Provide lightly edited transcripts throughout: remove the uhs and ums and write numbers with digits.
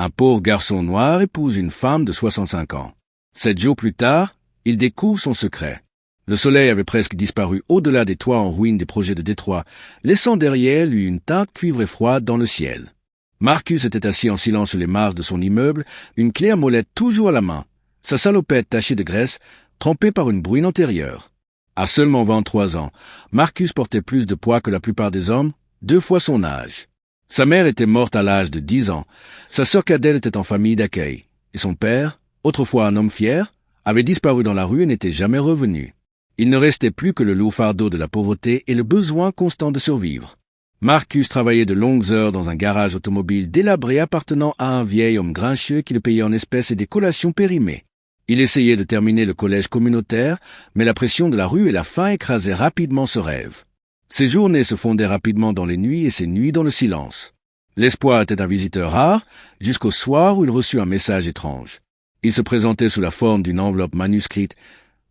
Un pauvre garçon noir épouse une femme de 65 ans. 7 jours plus tard, il découvre son secret. Le soleil avait presque disparu au-delà des toits en ruine des projets de Détroit, laissant derrière lui une teinte cuivrée froide dans le ciel. Marcus était assis en silence sur les marches de son immeuble, une claire molette toujours à la main, sa salopette tachée de graisse, trempée par une bruine antérieure. À seulement 23 ans, Marcus portait plus de poids que la plupart des hommes, 2 fois son âge. Sa mère était morte à l'âge de 10 ans, sa sœur cadette était en famille d'accueil, et son père, autrefois un homme fier, avait disparu dans la rue et n'était jamais revenu. Il ne restait plus que le lourd fardeau de la pauvreté et le besoin constant de survivre. Marcus travaillait de longues heures dans un garage automobile délabré appartenant à un vieil homme grincheux qui le payait en espèces et des collations périmées. Il essayait de terminer le collège communautaire, mais la pression de la rue et la faim écrasaient rapidement ce rêve. Ses journées se fondaient rapidement dans les nuits et ses nuits dans le silence. L'espoir était un visiteur rare, jusqu'au soir où il reçut un message étrange. Il se présentait sous la forme d'une enveloppe manuscrite,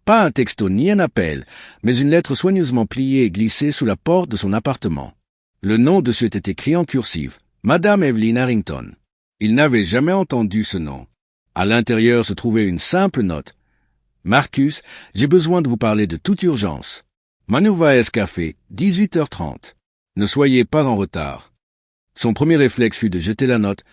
pas un texto ni un appel, mais une lettre soigneusement pliée et glissée sous la porte de son appartement. Le nom dessus était écrit en cursive, Madame Evelyn Harrington. Il n'avait jamais entendu ce nom. À l'intérieur se trouvait une simple note. Marcus, j'ai besoin de vous parler de toute urgence. Manurvaes Café, 18h30. Ne soyez pas en retard. Son premier réflexe fut de jeter la note,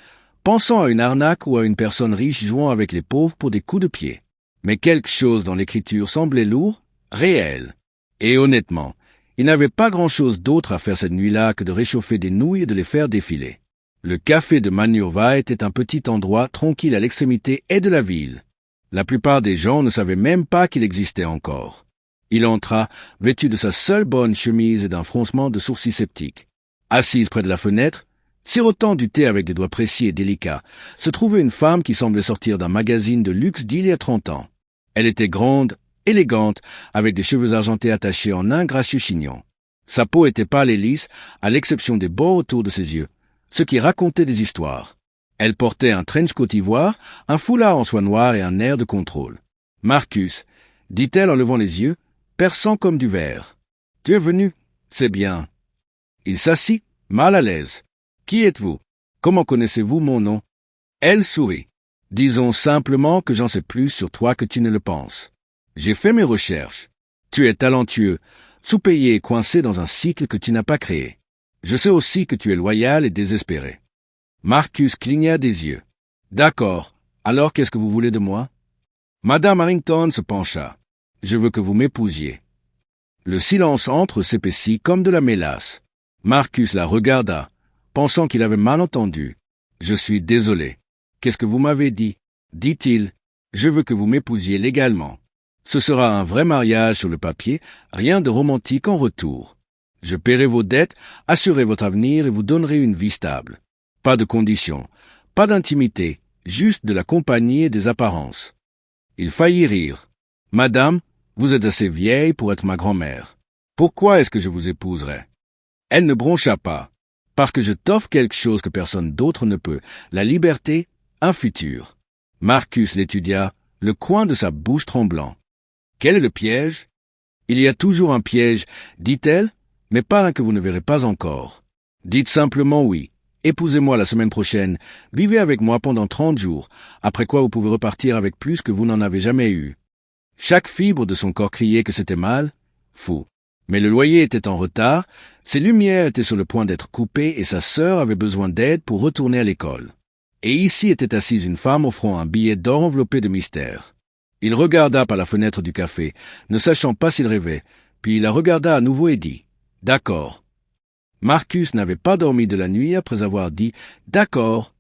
pensant à une arnaque ou à une personne riche jouant avec les pauvres pour des coups de pied. Mais quelque chose dans l'écriture semblait lourd, réel. Et honnêtement, il n'avait pas grand-chose d'autre à faire cette nuit-là que de réchauffer des nouilles et de les faire défiler. Le café de Manurva était un petit endroit tranquille à l'extrémité est de la ville. La plupart des gens ne savaient même pas qu'il existait encore. Il entra, vêtu de sa seule bonne chemise et d'un froncement de sourcils sceptiques. Assise près de la fenêtre, sirotant du thé avec des doigts précis et délicats, se trouvait une femme qui semblait sortir d'un magazine de luxe d'il y a 30 ans. Elle était grande, élégante, avec des cheveux argentés attachés en un gracieux chignon. Sa peau était pâle et lisse, à l'exception des bords autour de ses yeux, ce qui racontait des histoires. Elle portait un trench coat ivoire, un foulard en soie noire et un air de contrôle. « Marcus », dit-elle en levant les yeux, perçant comme du verre. « Tu es venu, c'est bien. » Il s'assit, mal à l'aise. « Qui êtes-vous? Comment connaissez-vous mon nom ?» Elle sourit. « Disons simplement que j'en sais plus sur toi que tu ne le penses. J'ai fait mes recherches. Tu es talentueux, sous-payé et coincé dans un cycle que tu n'as pas créé. Je sais aussi que tu es loyal et désespéré. » Marcus cligna des yeux. « D'accord. Alors qu'est-ce que vous voulez de moi ?» Madame Harrington se pencha. « Je veux que vous m'épousiez. » Le silence entre s'épaissit comme de la mélasse. Marcus la regarda, pensant qu'il avait mal entendu. « Je suis désolé. Qu'est-ce que vous m'avez dit ?» dit-il. « Je veux que vous m'épousiez légalement. Ce sera un vrai mariage sur le papier, rien de romantique en retour. Je paierai vos dettes, assurerai votre avenir et vous donnerai une vie stable. Pas de conditions, pas d'intimité, juste de la compagnie et des apparences. » Il faillit rire. « Madame, vous êtes assez vieille pour être ma grand-mère. Pourquoi est-ce que je vous épouserais ?» Elle ne broncha pas. « Parce que je t'offre quelque chose que personne d'autre ne peut, la liberté, un futur. » Marcus l'étudia, le coin de sa bouche tremblant. « Quel est le piège ?»« Il y a toujours un piège, dit-elle, mais pas un que vous ne verrez pas encore. Dites simplement oui. Épousez-moi la semaine prochaine, vivez avec moi pendant 30 jours, après quoi vous pouvez repartir avec plus que vous n'en avez jamais eu. » Chaque fibre de son corps criait que c'était mal, fou. Mais le loyer était en retard, ses lumières étaient sur le point d'être coupées et sa sœur avait besoin d'aide pour retourner à l'école. Et ici était assise une femme offrant un billet d'or enveloppé de mystère. Il regarda par la fenêtre du café, ne sachant pas s'il rêvait, puis il la regarda à nouveau et dit « D'accord ». Marcus n'avait pas dormi de la nuit après avoir dit « D'accord ».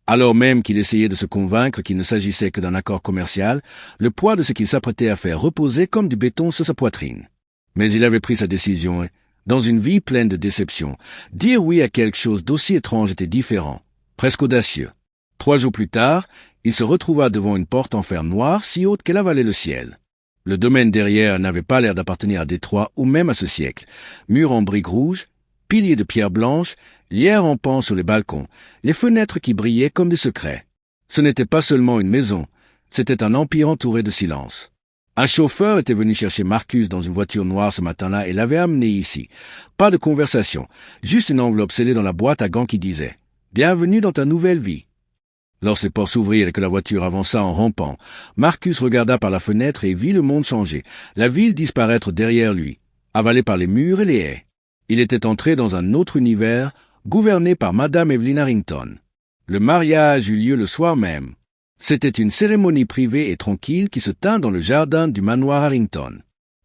Alors même qu'il essayait de se convaincre qu'il ne s'agissait que d'un accord commercial, le poids de ce qu'il s'apprêtait à faire reposait comme du béton sur sa poitrine. Mais il avait pris sa décision et, dans une vie pleine de déceptions, dire oui à quelque chose d'aussi étrange était différent, presque audacieux. 3 jours plus tard, il se retrouva devant une porte en fer noir si haute qu'elle avalait le ciel. Le domaine derrière n'avait pas l'air d'appartenir à Détroit ou même à ce siècle. Murs en briques rouges, piliers de pierre blanche, lierre rampant sur les balcons, les fenêtres qui brillaient comme des secrets. Ce n'était pas seulement une maison, c'était un empire entouré de silence. Un chauffeur était venu chercher Marcus dans une voiture noire ce matin-là et l'avait amené ici. Pas de conversation, juste une enveloppe scellée dans la boîte à gants qui disait « Bienvenue dans ta nouvelle vie ». Lorsque les portes s'ouvrirent et que la voiture avança en rampant, Marcus regarda par la fenêtre et vit le monde changer, la ville disparaître derrière lui, avalée par les murs et les haies. Il était entré dans un autre univers, gouverné par Madame Evelyn Harrington. Le mariage eut lieu le soir même. C'était une cérémonie privée et tranquille qui se tint dans le jardin du manoir Harrington.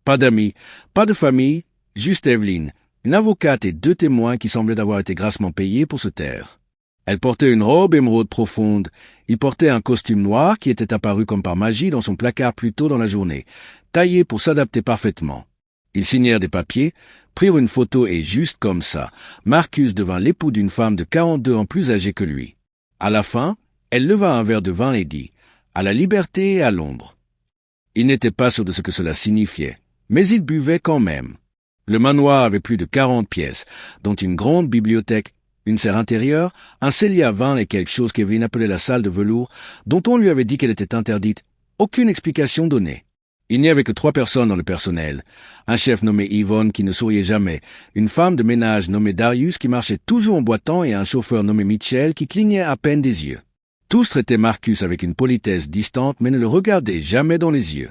Pas d'amis, pas de famille, juste Evelyn, une avocate et 2 témoins qui semblaient avoir été grassement payés pour se taire. Elle portait une robe émeraude profonde. Il portait un costume noir qui était apparu comme par magie dans son placard plus tôt dans la journée, taillé pour s'adapter parfaitement. Ils signèrent des papiers, prirent une photo et juste comme ça, Marcus devint l'époux d'une femme de 42 ans plus âgée que lui. À la fin, elle leva un verre de vin et dit « À la liberté et à l'ombre ». Il n'était pas sûr de ce que cela signifiait, mais il buvait quand même. Le manoir avait plus de 40 pièces, dont une grande bibliothèque, une serre intérieure, un cellier à vin et quelque chose qu'Evelyn appelait la salle de velours, dont on lui avait dit qu'elle était interdite. Aucune explication donnée. Il n'y avait que 3 personnes dans le personnel. Un chef nommé Yvonne qui ne souriait jamais, une femme de ménage nommée Darius qui marchait toujours en boitant et un chauffeur nommé Mitchell qui clignait à peine des yeux. Tous traitaient Marcus avec une politesse distante mais ne le regardaient jamais dans les yeux.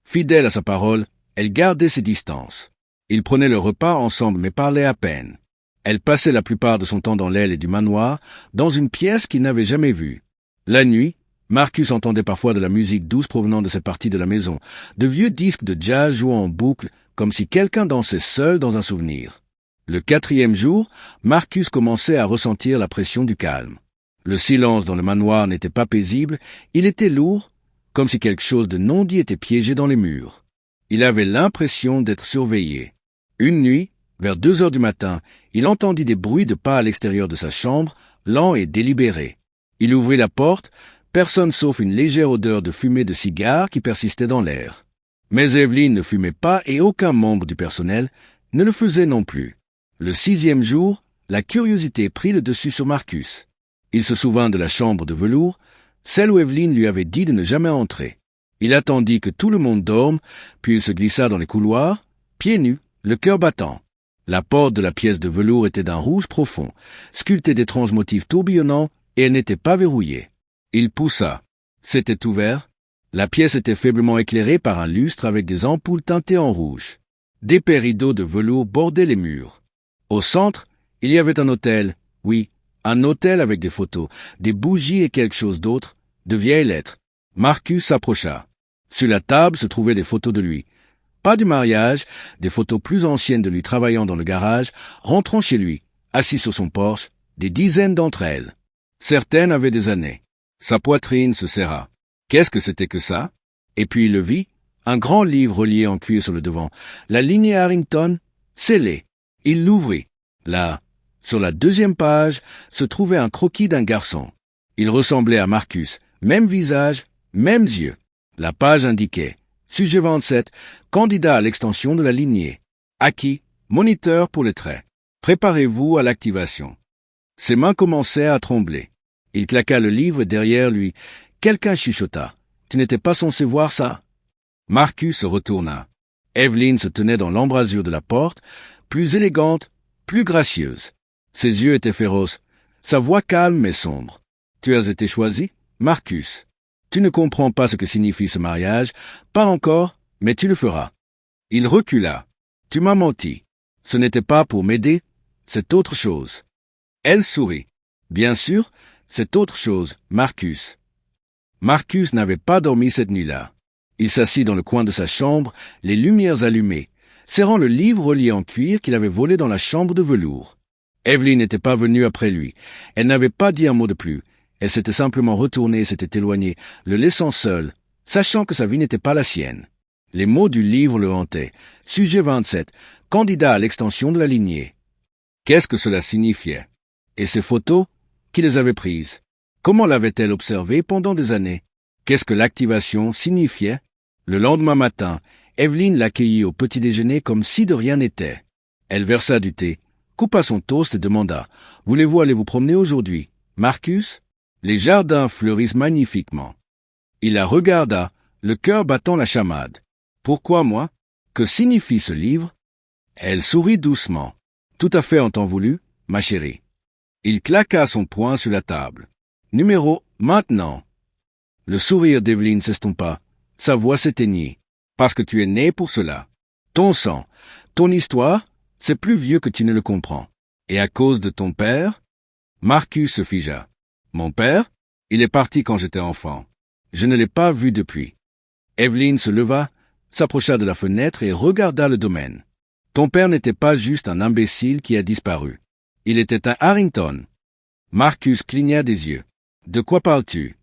Fidèle à sa parole, elle gardait ses distances. Ils prenaient le repas ensemble mais parlaient à peine. Elle passait la plupart de son temps dans l'aile du manoir, dans une pièce qu'il n'avait jamais vue. La nuit, Marcus entendait parfois de la musique douce provenant de cette partie de la maison, de vieux disques de jazz jouant en boucle, comme si quelqu'un dansait seul dans un souvenir. Le 4e jour, Marcus commençait à ressentir la pression du calme. Le silence dans le manoir n'était pas paisible, il était lourd, comme si quelque chose de non dit était piégé dans les murs. Il avait l'impression d'être surveillé. Une nuit, vers 2 heures du matin, il entendit des bruits de pas à l'extérieur de sa chambre, lents et délibérés. Il ouvrit la porte, personne sauf une légère odeur de fumée de cigare qui persistait dans l'air. Mais Evelyn ne fumait pas et aucun membre du personnel ne le faisait non plus. Le 6e jour, la curiosité prit le dessus sur Marcus. Il se souvint de la chambre de velours, celle où Evelyn lui avait dit de ne jamais entrer. Il attendit que tout le monde dorme, puis il se glissa dans les couloirs, pieds nus, le cœur battant. La porte de la pièce de velours était d'un rouge profond, sculptée d'étranges motifs tourbillonnants, et elle n'était pas verrouillée. Il poussa. C'était ouvert. La pièce était faiblement éclairée par un lustre avec des ampoules teintées en rouge. D'épais rideaux de velours bordaient les murs. Au centre, il y avait un autel, oui, un autel avec des photos, des bougies et quelque chose d'autre, de vieilles lettres. Marcus s'approcha. Sur la table se trouvaient des photos de lui. Pas du mariage, des photos plus anciennes de lui travaillant dans le garage, rentrant chez lui, assis sur son Porsche, des dizaines d'entre elles. Certaines avaient des années. Sa poitrine se serra. Qu'est-ce que c'était que ça? Et puis il le vit, un grand livre relié en cuir sur le devant, la lignée Harrington, scellée. Il l'ouvrit. Là, sur la 2e page, se trouvait un croquis d'un garçon. Il ressemblait à Marcus, même visage, mêmes yeux. La page indiquait Sujet 27, candidat à l'extension de la lignée. Acquis, moniteur pour les traits. Préparez-vous à l'activation. Ses mains commençaient à trembler. Il claqua le livre derrière lui. Quelqu'un chuchota. Tu n'étais pas censé voir ça? Marcus se retourna. Evelyn se tenait dans l'embrasure de la porte, plus élégante, plus gracieuse. Ses yeux étaient féroces, sa voix calme mais sombre. Tu as été choisi, Marcus. Tu ne comprends pas ce que signifie ce mariage, pas encore, mais tu le feras. Il recula. Tu m'as menti. Ce n'était pas pour m'aider, c'est autre chose. Elle sourit. Bien sûr, c'est autre chose, Marcus. Marcus n'avait pas dormi cette nuit-là. Il s'assit dans le coin de sa chambre, les lumières allumées, serrant le livre relié en cuir qu'il avait volé dans la chambre de velours. Evelyn n'était pas venue après lui. Elle n'avait pas dit un mot de plus. Elle s'était simplement retournée et s'était éloignée, le laissant seul, sachant que sa vie n'était pas la sienne. Les mots du livre le hantaient. Sujet 27, candidat à l'extension de la lignée. Qu'est-ce que cela signifiait? Et ces photos? Qui les avait prises? Comment l'avait-elle observée pendant des années? Qu'est-ce que l'activation signifiait? Le lendemain matin, Evelyn l'accueillit au petit-déjeuner comme si de rien n'était. Elle versa du thé, coupa son toast et demanda « Voulez-vous aller vous promener aujourd'hui, Marcus ?» Les jardins fleurissent magnifiquement. Il la regarda, le cœur battant la chamade. « Pourquoi moi? Que signifie ce livre ?» Elle sourit doucement. « Tout à fait en temps voulu, ma chérie. » Il claqua son poing sur la table. « Numéro Maintenant. Le sourire d'Evelyn s'estompa. Sa voix s'éteignit. Parce que tu es né pour cela. Ton sang, ton histoire, c'est plus vieux que tu ne le comprends. Et à cause de ton père? Marcus se figea. Mon père? Il est parti quand j'étais enfant. Je ne l'ai pas vu depuis. Evelyn se leva, s'approcha de la fenêtre et regarda le domaine. Ton père n'était pas juste un imbécile qui a disparu. Il était un Harrington. Marcus cligna des yeux. De quoi parles-tu?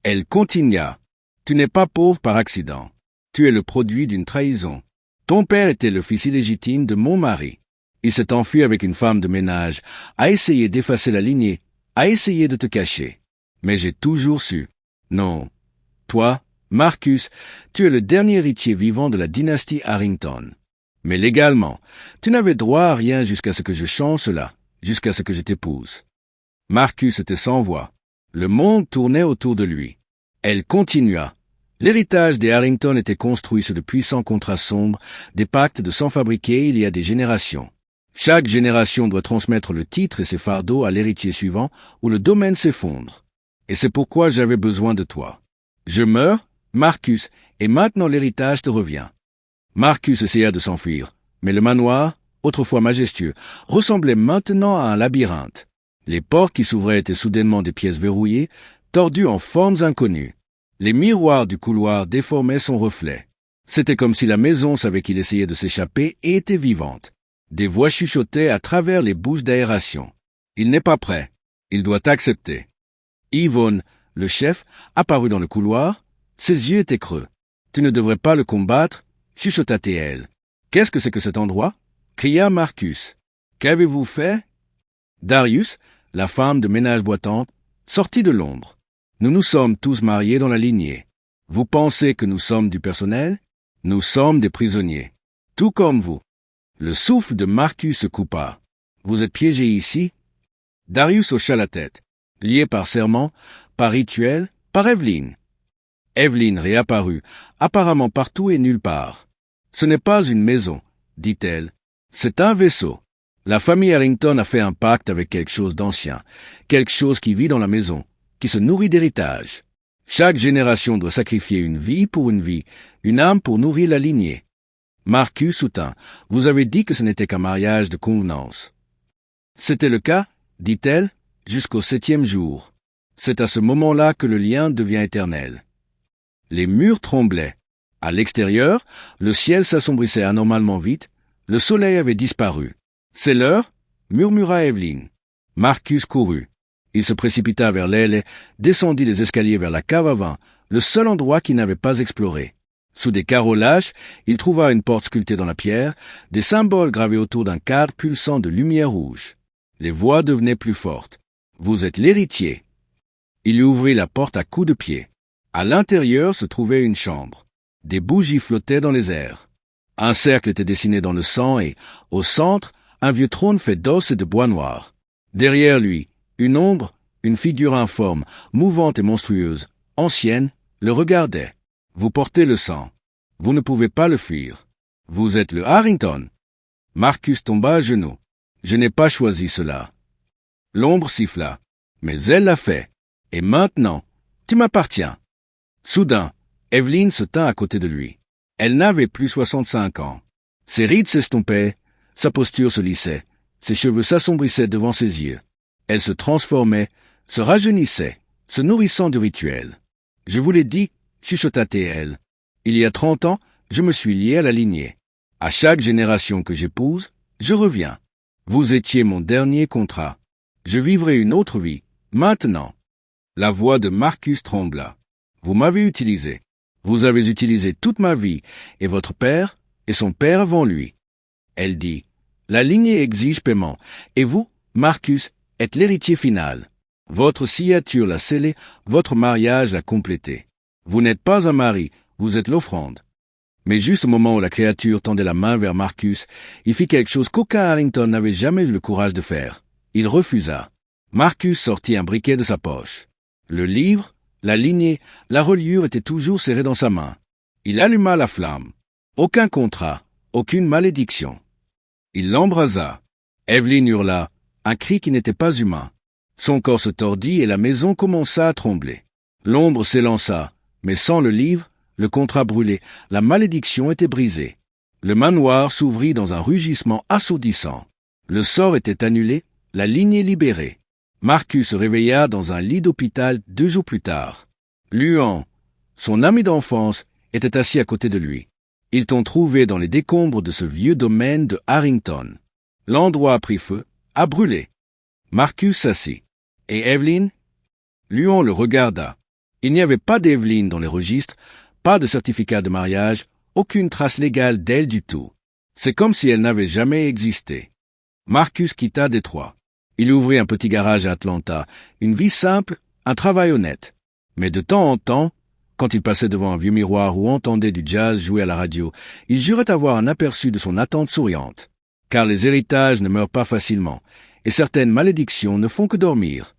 Elle continua. Tu n'es pas pauvre par accident. Tu es le produit d'une trahison. Ton père était le fils illégitime de mon mari. Il s'est enfui avec une femme de ménage, a essayé d'effacer la lignée, a essayé de te cacher. Mais j'ai toujours su. Non. Toi, Marcus, tu es le dernier héritier vivant de la dynastie Harrington. Mais légalement, tu n'avais droit à rien jusqu'à ce que je change cela, jusqu'à ce que je t'épouse. Marcus était sans voix. Le monde tournait autour de lui. Elle continua. L'héritage des Harrington était construit sur de puissants contrats sombres, des pactes de sang fabriqués il y a des générations. Chaque génération doit transmettre le titre et ses fardeaux à l'héritier suivant ou le domaine s'effondre. Et c'est pourquoi j'avais besoin de toi. Je meurs, Marcus, et maintenant l'héritage te revient. Marcus essaya de s'enfuir, mais le manoir, autrefois majestueux, ressemblait maintenant à un labyrinthe. Les portes qui s'ouvraient étaient soudainement des pièces verrouillées, tordues en formes inconnues. Les miroirs du couloir déformaient son reflet. C'était comme si la maison savait qu'il essayait de s'échapper et était vivante. Des voix chuchotaient à travers les bouches d'aération. Il n'est pas prêt. Il doit accepter. Yvonne, le chef, apparut dans le couloir. Ses yeux étaient creux. Tu ne devrais pas le combattre, chuchota-t-elle. Qu'est-ce que c'est que cet endroit? Cria Marcus. Qu'avez-vous fait? Darius, la femme de ménage boitante, sortit de l'ombre. Nous nous sommes tous mariés dans la lignée. Vous pensez que nous sommes du personnel? Nous sommes des prisonniers. Tout comme vous. Le souffle de Marcus se coupa. Vous êtes piégé ici? Darius hocha la tête. Lié par serment, par rituel, par Evelyn. Evelyn réapparut, apparemment partout et nulle part. Ce n'est pas une maison, dit-elle. C'est un vaisseau. La famille Harrington a fait un pacte avec quelque chose d'ancien, quelque chose qui vit dans la maison, qui se nourrit d'héritage. Chaque génération doit sacrifier une vie pour une vie, une âme pour nourrir la lignée. Marcus soutint. Vous avez dit que ce n'était qu'un mariage de convenance. C'était le cas, dit-elle, jusqu'au 7e jour. C'est à ce moment-là que le lien devient éternel. Les murs tremblaient. À l'extérieur, le ciel s'assombrissait anormalement vite, le soleil avait disparu. C'est l'heure, murmura Evelyn. Marcus courut. Il se précipita vers l'aile, descendit les escaliers vers la cave à vin, le seul endroit qu'il n'avait pas exploré. Sous des carreaux lâches, il trouva une porte sculptée dans la pierre, des symboles gravés autour d'un cadre pulsant de lumière rouge. Les voix devenaient plus fortes. Vous êtes l'héritier. Il lui ouvrit la porte à coups de pied. À l'intérieur se trouvait une chambre. Des bougies flottaient dans les airs. Un cercle était dessiné dans le sang et, au centre, un vieux trône fait d'os et de bois noir. Derrière lui, une ombre, une figure informe, mouvante et monstrueuse, ancienne, le regardait. Vous portez le sang. Vous ne pouvez pas le fuir. Vous êtes le Harrington. Marcus tomba à genoux. Je n'ai pas choisi cela. L'ombre siffla. Mais elle l'a fait. Et maintenant, tu m'appartiens. Soudain, Evelyn se tint à côté de lui. Elle n'avait plus 65 ans. Ses rides s'estompaient, sa posture se lissait, ses cheveux s'assombrissaient devant ses yeux. Elle se transformait, se rajeunissait, se nourrissant du rituel. Je vous l'ai dit, chuchota-t-elle. Il y a 30 ans, je me suis lié à la lignée. À chaque génération que j'épouse, je reviens. Vous étiez mon dernier contrat. Je vivrai une autre vie, maintenant. La voix de Marcus trembla. Vous m'avez utilisé. Vous avez utilisé toute ma vie, et votre père, et son père avant lui. Elle dit, la lignée exige paiement, et vous, Marcus, êtes l'héritier final. Votre signature l'a scellé, votre mariage l'a complété. Vous n'êtes pas un mari, vous êtes l'offrande. Mais juste au moment où la créature tendait la main vers Marcus, il fit quelque chose qu'aucun Harrington n'avait jamais eu le courage de faire. Il refusa. Marcus sortit un briquet de sa poche. Le livre, la lignée, la reliure étaient toujours serrés dans sa main. Il alluma la flamme. Aucun contrat, aucune malédiction. Il l'embrasa. Evelyn hurla, un cri qui n'était pas humain. Son corps se tordit et la maison commença à trembler. L'ombre s'élança, mais sans le livre, le contrat brûlé, la malédiction était brisée. Le manoir s'ouvrit dans un rugissement assourdissant. Le sort était annulé, la lignée libérée. Marcus se réveilla dans un lit d'hôpital 2 jours plus tard. Luan, son ami d'enfance, était assis à côté de lui. Ils t'ont trouvé dans les décombres de ce vieux domaine de Harrington. L'endroit a pris feu, a brûlé. Marcus s'assit. Et Evelyn? Luan le regarda. Il n'y avait pas d'Evelyn dans les registres, pas de certificat de mariage, aucune trace légale d'elle du tout. C'est comme si elle n'avait jamais existé. Marcus quitta Détroit. Il ouvrit un petit garage à Atlanta, une vie simple, un travail honnête. Mais de temps en temps, quand il passait devant un vieux miroir ou entendait du jazz jouer à la radio, il jurait avoir un aperçu de son attente souriante. Car les héritages ne meurent pas facilement, et certaines malédictions ne font que dormir.